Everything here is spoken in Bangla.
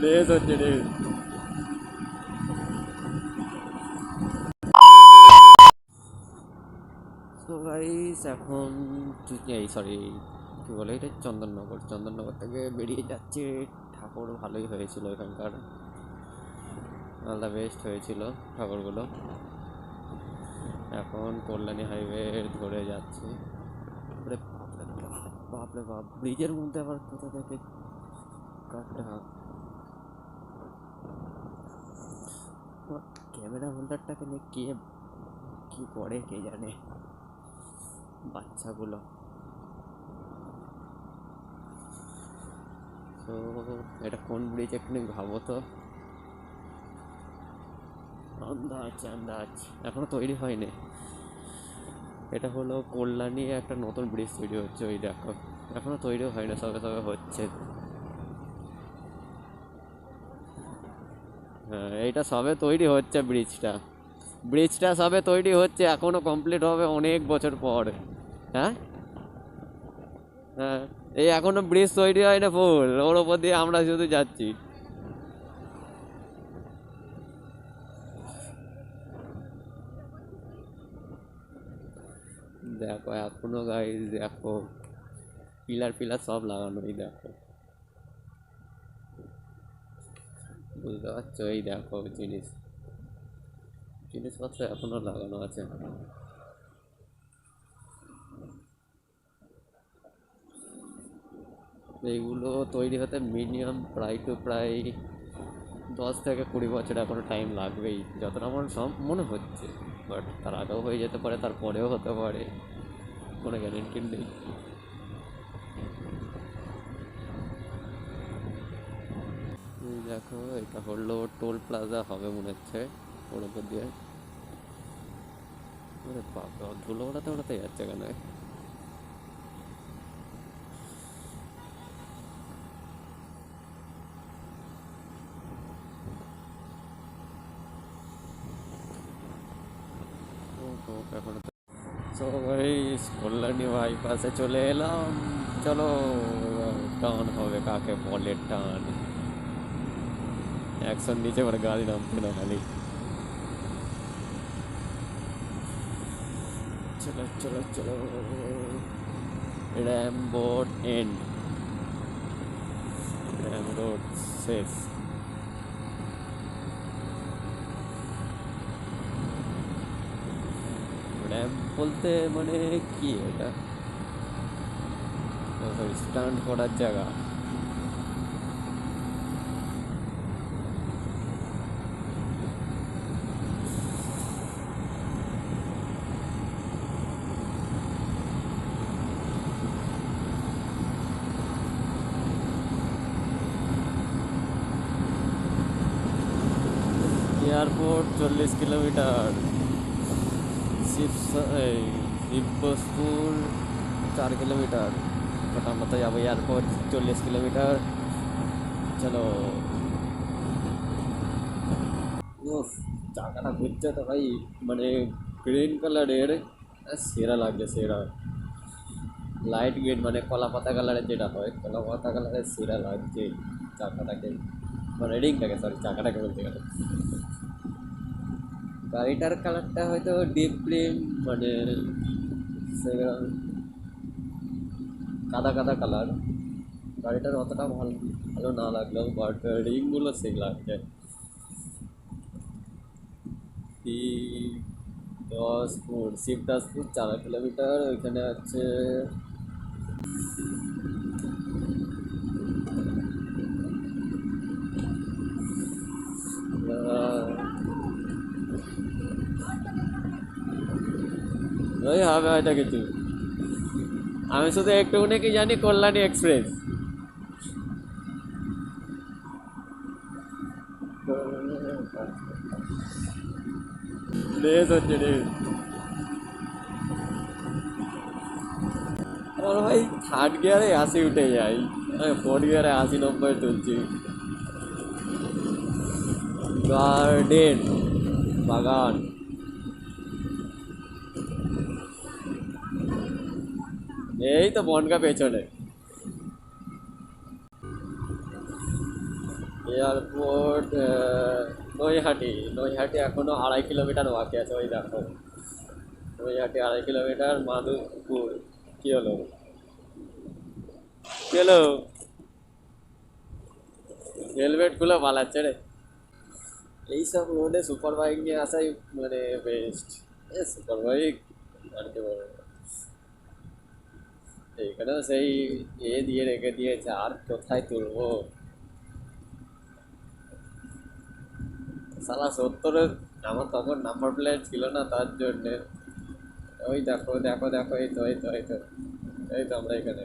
রেস হচ্ছে রেস। তো গাইস এখন এই সরি কী বলে এটা চন্দননগর থেকে বেরিয়ে যাচ্ছে। ঠাকুর ভালোই হয়েছিল এখানকার, অল দ্য বেস্ট হয়েছিল ঠাকুরগুলো। এখন কল্যাণী হাইওয়ে ধরে যাচ্ছি। বাপরে বাপ, ব্রিজের মধ্যে আবার কোথা থেকে কাটটা। ক্যামেরা হোল্ডারটাকে নিয়ে কে কি করে কে জানে, বাচ্চাগুলো। তো এটা কোন ব্রিজ এখানে ভাবো তো। আন্দাজ এখনো তৈরি হয়নি। এটা হলো কল্যাণী, একটা নতুন ব্রিজ তৈরি হচ্ছে, ওই দেখো এখনো তৈরি হয়নি, সবে সবে হচ্ছে। হ্যাঁ এইটা সবে তৈরি হচ্ছে, ব্রিজটা সবে তৈরি হচ্ছে, এখনো কমপ্লিট হবে অনেক বছর পর। হ্যাঁ হ্যাঁ, এই এখনো ব্রিজ তৈরি হয় না ফুল, ওর ওপর দিয়ে আমরা শুধু যাচ্ছি। দেখো এখনো গাইস, দেখো পিলার সব লাগানো, এই দেখো বুঝতে পারছো, এই দেখো জিনিসপত্র এখনো লাগানো আছে। এইগুলো তৈরি হতে মিনিমাম প্রায় 10 থেকে 20 বছর এখনো টাইম লাগবেই, যতটা আমার সব মনে হচ্ছে। বাট তার আগেও হয়ে যেতে পারে, তারপরেও হতে পারে, কোনো গ্যারেন্টি নেই। দেখো এটা হলো টোল প্লাজা হবে মনে হচ্ছে, ওর উপর দিয়ে। ওরে বাবা, ধুলো ওড়াতে যাচ্ছে কেন? এখন তো ভাই কল্যাণী বাইপাসে চলে এলাম। চলো টান হবে, কাকে বলে টান, অ্যাকশন নিচে মানে গাড়ি নামছে না খালি। চলো র্যামবোট এন্ড, র্যামবোট শেষ। র্যাম্প বলতে মানে কি এটা? স্টান্ট করার জায়গা। Airport 40 kilometre, Shibpur 4 kilometre, but আমরা তো যাবো এয়ারপোর্ট 40 কিলোমিটার। চলো। উফ, চাকাটা ঘুরছে তো ভাই, মানে গ্রিন কালারের, সেরা লাগছে সেরা। লাইট গ্রিন মানে কলা পাতা কালারের, যেটা হয় কলা পাতা কালারের, সেরা লাগছে চাকাটাকে, মানে রিংটাকে, সরি চাকাটাকে বলতে গেলে। গাড়িটার কালারটা হয়তো ডিপ গ্রিন, মানে সেরকম কাদা কাদা কালার। গাড়িটার অতটা ভালো ভালো না লাগলেও, বাট রিংগুলো সেই লাগছে। শিবদাসপুর 4 কিলোমিটার, ওইখানে আছে। ওই হবে হয়তো কিছু, আমি শুধু একটুখানি কি জানি, কল্যাণী এক্সপ্রেস। রেস হচ্ছে রেস। আর ভাই থার্ড গিয়ারে 80 উঠে যাই, আমি ফোর্থ গিয়ারে 80-90 তুলছি। গার্ডেন, বাগান। এই তো বনগা পেছনে। এয়ারপোর্ট নৈহাটি। নৈহাটি এখনো 2.5 কিলোমিটার বাকি আছে, ওই দেখো নৈহাটি 2.5 কিলোমিটার। মাধুপুর। কি হলো, কি হলো? হেলমেট খুলে পালাচ্ছে রে। এইসব রোডে সুপার বাইক নিয়ে আসাই মানে বেস্ট। সুপার বাইক আর কি বলবো, এইখানেও সেই দিয়ে রেখে দিয়েছে, আর কোথায় তুলবো। সালা 70-এর, আমার তখন নাম্বার প্লেট ছিল না তার জন্যে। ওই দেখো দেখো দেখো, এই তো এই তো এই তো, এই তো আমরা এখানে।